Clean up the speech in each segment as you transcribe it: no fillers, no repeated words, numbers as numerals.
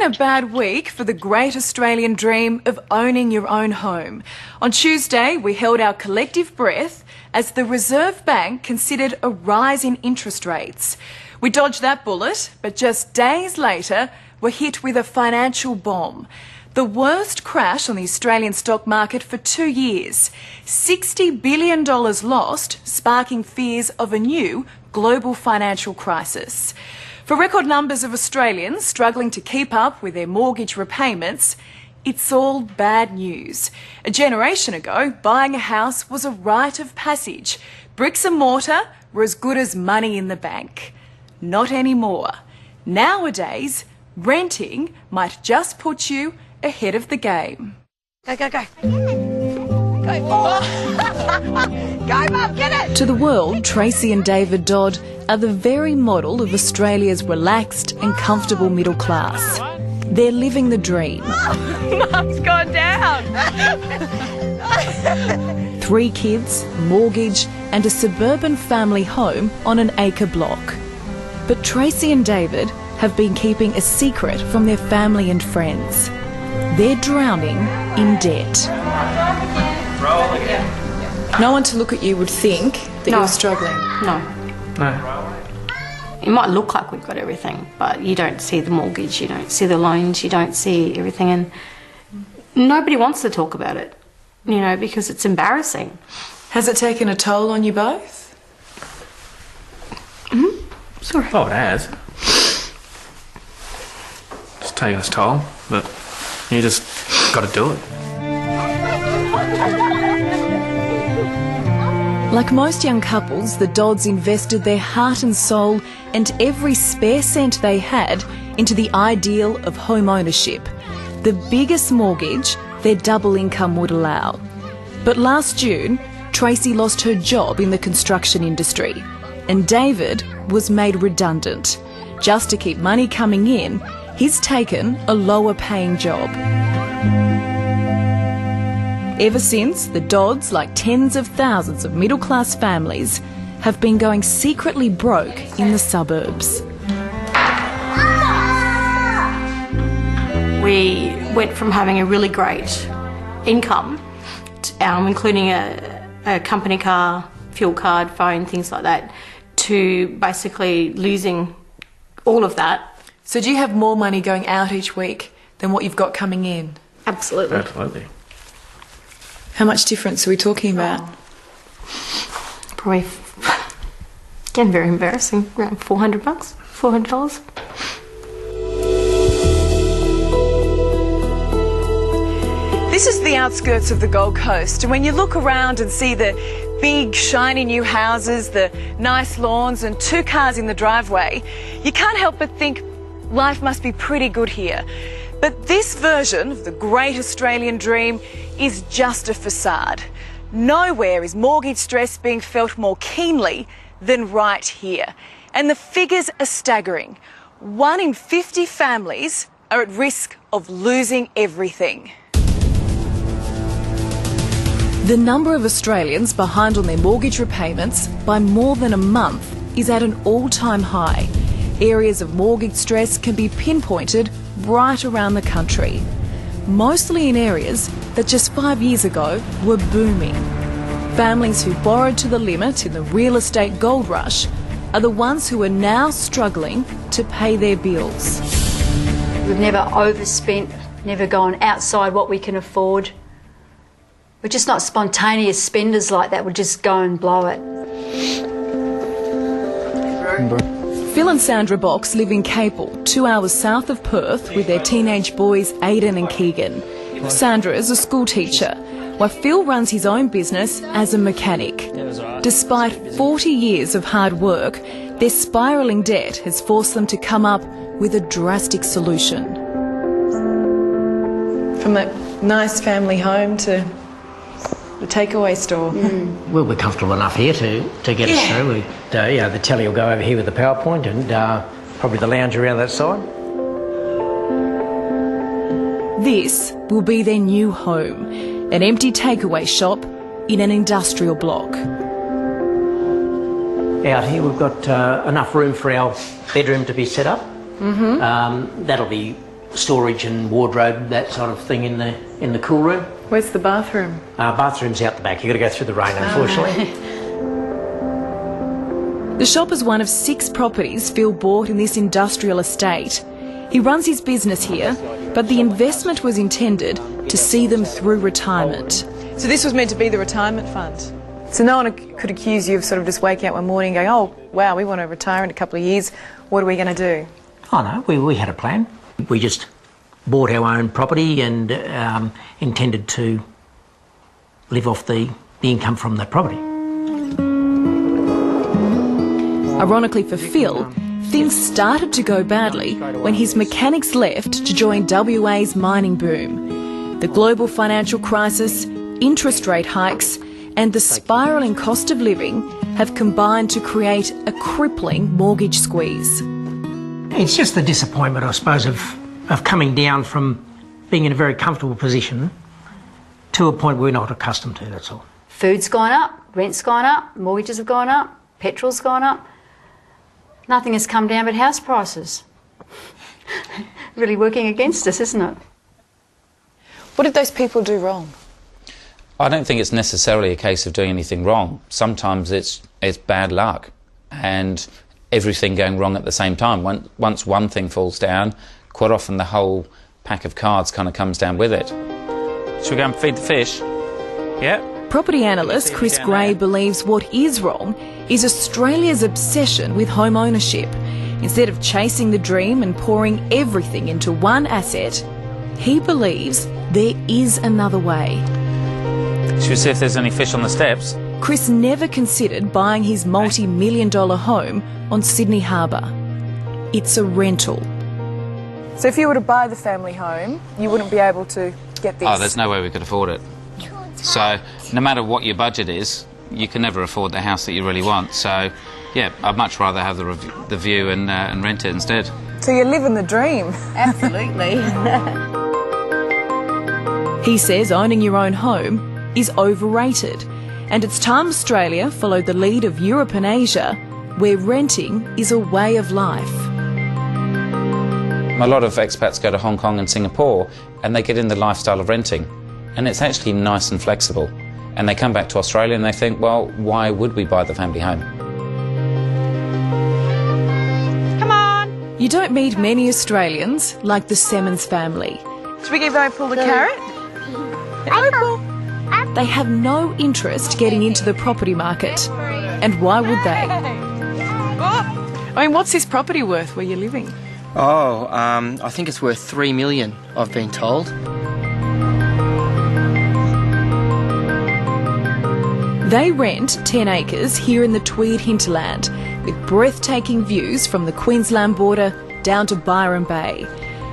a bad week for the great Australian dream of owning your own home. On Tuesday, we held our collective breath as the Reserve Bank considered a rise in interest rates. We dodged that bullet, but just days later, were hit with a financial bomb. The worst crash on the Australian stock market for 2 years. $60 billion lost, sparking fears of a new global financial crisis. For record numbers of Australians struggling to keep up with their mortgage repayments, it's all bad news. A generation ago, buying a house was a rite of passage. Bricks and mortar were as good as money in the bank. Not anymore. Nowadays, renting might just put you ahead of the game. Go, go, go. Go, Mum, get it! To the world, Tracy and David Dodd are the very model of Australia's relaxed and comfortable middle class. They're living the dream. Mum's gone down! 3 kids, mortgage and a suburban family home on an acre block. But Tracy and David have been keeping a secret from their family and friends. They're drowning in debt. No one to look at you would think that you're struggling. No. No. It might look like we've got everything, but you don't see the mortgage, you don't see the loans, you don't see everything, and nobody wants to talk about it, you know, because it's embarrassing. Has it taken a toll on you both? Sorry. Oh, it has. It's taken its toll, but you just got to do it. Like most young couples, the Dodds invested their heart and soul and every spare cent they had into the ideal of home ownership, the biggest mortgage their double income would allow. But last June, Tracy lost her job in the construction industry and David was made redundant. Just to keep money coming in, he's taken a lower paying job. Ever since, the Dodds, like tens of thousands of middle-class families, have been going secretly broke in the suburbs. We went from having a really great income, including a company car, fuel card, phone, things like that, to basically losing all of that. So do you have more money going out each week than what you've got coming in? Absolutely. Absolutely. How much difference are we talking about? Probably, again, very embarrassing, around $400, $400. This is the outskirts of the Gold Coast, and when you look around and see the big, shiny new houses, the nice lawns and 2 cars in the driveway, you can't help but think life must be pretty good here. But this version of the great Australian dream is just a facade. Nowhere is mortgage stress being felt more keenly than right here. And the figures are staggering. 1 in 50 families are at risk of losing everything. The number of Australians behind on their mortgage repayments by more than a month is at an all-time high. Areas of mortgage stress can be pinpointed right around the country, mostly in areas that just 5 years ago were booming. Families who borrowed to the limit in the real estate gold rush are the ones who are now struggling to pay their bills. We've never overspent, never gone outside what we can afford. We're just not spontaneous spenders like that, we'll just go and blow it. Phil and Sandra Box live in Capel, 2 hours south of Perth, with their teenage boys Aidan and Keegan. Sandra is a school teacher, while Phil runs his own business as a mechanic. Despite 40 years of hard work, their spiralling debt has forced them to come up with a drastic solution. From a nice family home to the takeaway store. Well, we're comfortable enough here to get us through. The telly will go over here with the PowerPoint and probably the lounge around that side. This will be their new home, an empty takeaway shop in an industrial block. Out here we've got enough room for our bedroom to be set up. That'll be storage and wardrobe, that sort of thing in the cool room. Where's the bathroom? Bathroom's out the back. You've got to go through the rain, unfortunately. The shop is one of 6 properties Phil bought in this industrial estate. He runs his business here, but the investment was intended to see them through retirement. So this was meant to be the retirement fund? So no one could accuse you of sort of just waking up one morning and going, oh, wow, we want to retire in a couple of years. What are we going to do? Oh no, we had a plan. We just bought our own property and intended to live off the income from that property. Ironically for Phil, things started to go badly when his mechanics left to join WA's mining boom. The global financial crisis, interest rate hikes, and the spiralling cost of living have combined to create a crippling mortgage squeeze. It's just the disappointment, I suppose, of coming down from being in a very comfortable position to a point we're not accustomed to, that's all. Food's gone up, rent's gone up, mortgages have gone up, petrol's gone up. Nothing has come down but house prices. Really working against us, isn't it? What did those people do wrong? I don't think it's necessarily a case of doing anything wrong. Sometimes it's bad luck and everything going wrong at the same time. Once one thing falls down, quite often the whole pack of cards kind of comes down with it. Should we go and feed the fish? Yeah. Property analyst Chris Gray believes what is wrong is Australia's obsession with home ownership. Instead of chasing the dream and pouring everything into one asset, he believes there is another way. Should we see if there's any fish on the steps? Chris never considered buying his multi-million-dollar home on Sydney Harbour. It's a rental. So if you were to buy the family home, you wouldn't be able to get this? Oh, there's no way we could afford it. So no matter what your budget is, you can never afford the house that you really want. So, yeah, I'd much rather have the view and rent it instead. So you're living the dream. Absolutely. He says owning your own home is overrated, and it's time Australia followed the lead of Europe and Asia, where renting is a way of life. A lot of expats go to Hong Kong and Singapore and they get in the lifestyle of renting, and it's actually nice and flexible. And they come back to Australia and they think, well, why would we buy the family home? Come on! You don't meet many Australians like the Semmons family. Should we give Opal the carrot? Opal! They have no interest getting into the property market. And why would they? I mean, what's this property worth where you're living? Oh, I think it's worth $3 million, I've been told. They rent 10 acres here in the Tweed hinterland, with breathtaking views from the Queensland border down to Byron Bay.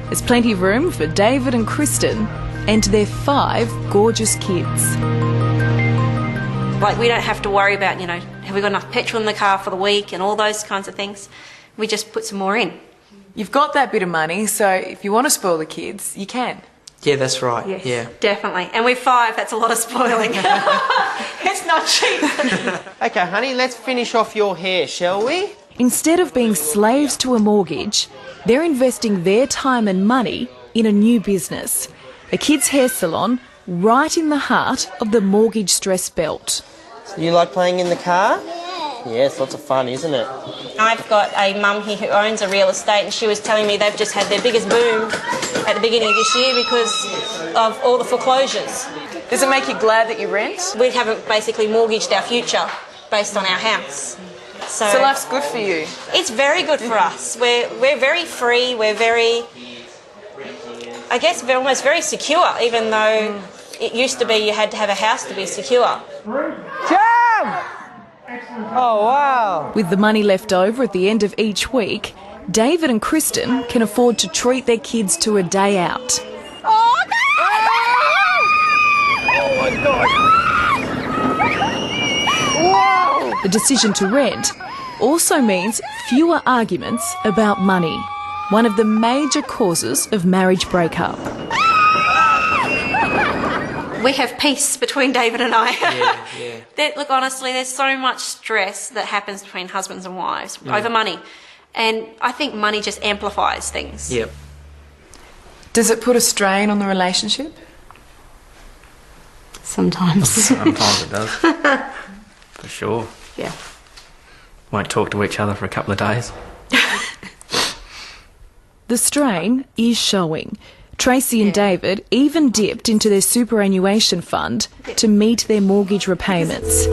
There's plenty of room for David and Kristen and their 5 gorgeous kids. Like, we don't have to worry about, you know, have we got enough petrol in the car for the week and all those kinds of things. We just put some more in. You've got that bit of money, so if you want to spoil the kids, you can. Yeah, that's right. Yes, yeah. definitely. And we're 5, that's a lot of spoiling. It's not cheap. Okay, honey, let's finish off your hair, shall we? Instead of being slaves to a mortgage, they're investing their time and money in a new business, a kids' hair salon right in the heart of the mortgage stress belt. You like playing in the car? Yeah, it's lots of fun, isn't it? I've got a mum here who owns a real estate, and she was telling me they've just had their biggest boom at the beginning of this year because of all the foreclosures. Does it make you glad that you rent? We haven't basically mortgaged our future based on our house. So life's good for you? It's very good for us. We're very free, we're very, I guess, we're almost very secure, even though it used to be you had to have a house to be secure. Jam! Oh, wow. With the money left over at the end of each week, David and Kristen can afford to treat their kids to a day out. Oh, my God. Whoa! The decision to rent also means fewer arguments about money, one of the major causes of marriage breakup. We have peace between David and I. Yeah. Look, honestly, there's so much stress that happens between husbands and wives over money. And I think money just amplifies things. Yep. Does it put a strain on the relationship? Sometimes. Sometimes it does. For sure. Yeah. Won't talk to each other for a couple of days. The strain is showing. Tracy and David even dipped into their superannuation fund to meet their mortgage repayments.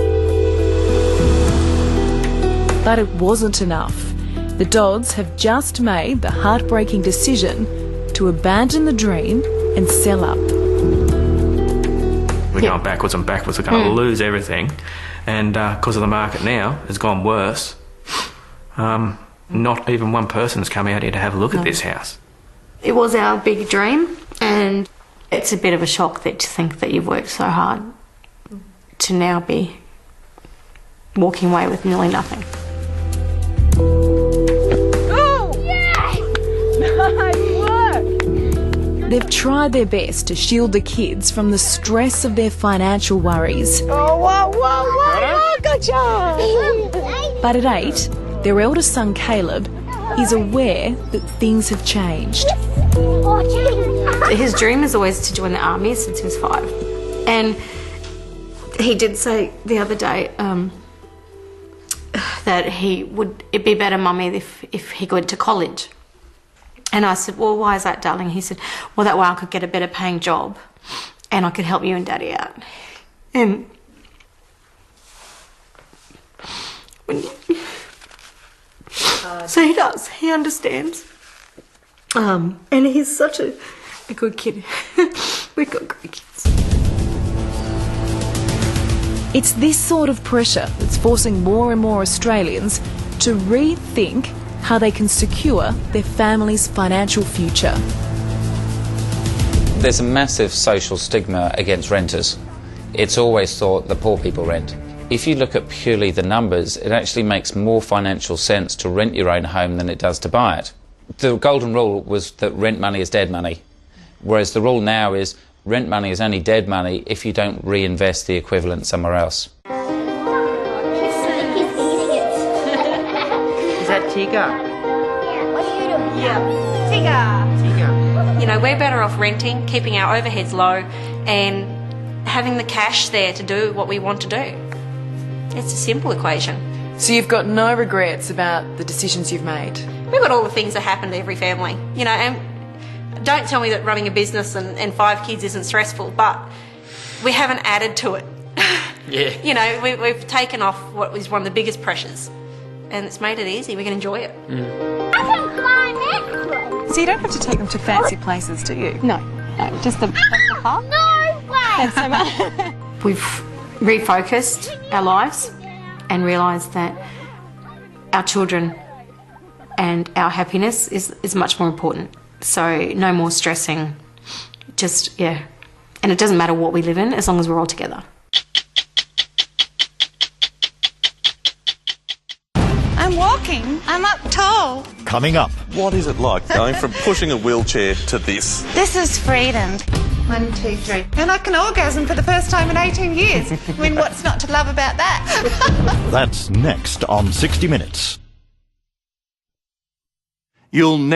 But it wasn't enough. The Dodds have just made the heartbreaking decision to abandon the dream and sell up. We're going backwards and backwards. We're going to lose everything. And because of the market now, it's gone worse. Not even one person has come out here to have a look at this house. It was our big dream, and it's a bit of a shock to think that you've worked so hard to now be walking away with nearly nothing. They've tried their best to shield the kids from the stress of their financial worries. But at 8, their eldest son Caleb is aware that things have changed. His dream is always to join the army since he was 5. And he did say the other day that it'd be better, Mummy, if he went to college. And I said, well, why is that, darling? He said, well, that way I could get a better paying job and I could help you and Daddy out. And so he does. He understands. And he's such a good kid. We've got great kids. It's this sort of pressure that's forcing more and more Australians to rethink how they can secure their family's financial future. There's a massive social stigma against renters. It's always thought that poor people rent. If you look at purely the numbers, it actually makes more financial sense to rent your own home than it does to buy it. The golden rule was that rent money is dead money, whereas the rule now is rent money is only dead money if you don't reinvest the equivalent somewhere else. Is that Tigger? Yeah, what are you doing? Yeah. Tigger. You know, we're better off renting, keeping our overheads low and having the cash there to do what we want to do. It's a simple equation. So you've got no regrets about the decisions you've made? We've got all the things that happen to every family, you know, and don't tell me that running a business and 5 kids isn't stressful, but we haven't added to it. Yeah. You know, we've taken off what was one of the biggest pressures and it's made it easy. We can enjoy it. I can fly next one. So you don't have to take them to fancy places, do you? No, just the car. No way! Thanks so much. We've refocused our lives and realised that our children and our happiness is much more important. So no more stressing, just, yeah. And it doesn't matter what we live in as long as we're all together. I'm walking. I'm up tall. Coming up. What is it like going from pushing a wheelchair to this? This is freedom. 1, 2, 3. And I can orgasm for the first time in 18 years. I mean, what's not to love about that? That's next on 60 Minutes. You'll